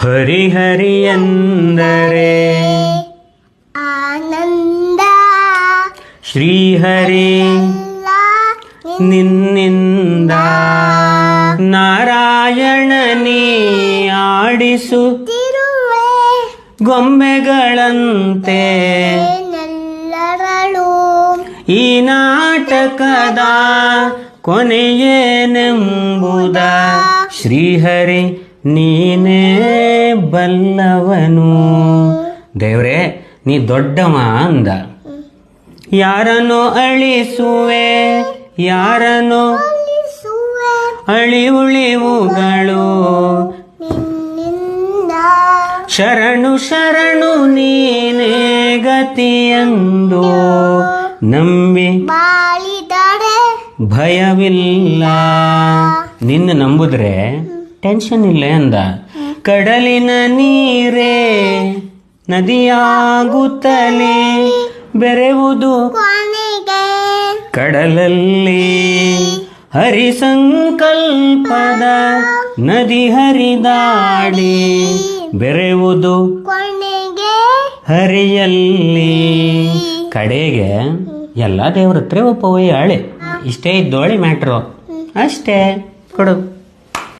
ಹರಿ ಹರಿ ಎಂದರೆ ಆನಂದ ಶ್ರೀಹರಿ ನಿನ್ನಿಂದ ನಾರಾಯಣನೇ ಆಡಿಸುತ್ತಿರುವೆ ಗೊಂಬೆಗಳಂತೆ ನೆಲ್ಲರಳು ಈ ನಾಟಕದ ಕೊನೆಯೇನೆಂಬುದ ಶ್ರೀಹರಿ ನೀನೇ ಬಲ್ಲವನು. ದೇವ್ರೇ ನೀ ದೊಡ್ಡವ ಅಂದ. ಯಾರನ್ನು ಅಳಿಸುವೆ ಯಾರನ್ನು ಅಳಿವುಳಿವುಗಳು ನಿನ್ನಿಂದ ಶರಣು ಶರಣು ನೀನೇ ಗತಿಯೆಂದು ನಂಬಿ ಬಾಳಿದರೆ ಭಯವಿಲ್ಲ. ನಿನ್ನ ನಂಬುದ್ರೆ ಟೆನ್ಷನ್ ಇಲ್ಲ ಎಂದ. ಕಡಲಿನ ನೀರೇ ನದಿಯಾಗುತ್ತಲೇ ಬೆರೆವುದು ಕೊನೆಗೆ ಕಡಲಲ್ಲಿ ಹರಿಸಂಕಲ್ಪದ ನದಿ ಹರಿದಾಡಿ ಬೆರೆವುದು ಕೊನೆಗೆ ಹರಿಯಲ್ಲಿ. ಕಡೆಗೆ ಎಲ್ಲ ದೇವ್ರ ಹತ್ರ ಒಪ್ಪವಯ್ಯಾಳೆ. ಇಷ್ಟೇ ಇದ್ದೋಳಿ ಮ್ಯಾಟ್ರು. ಅಷ್ಟೇ ಕೊಡು.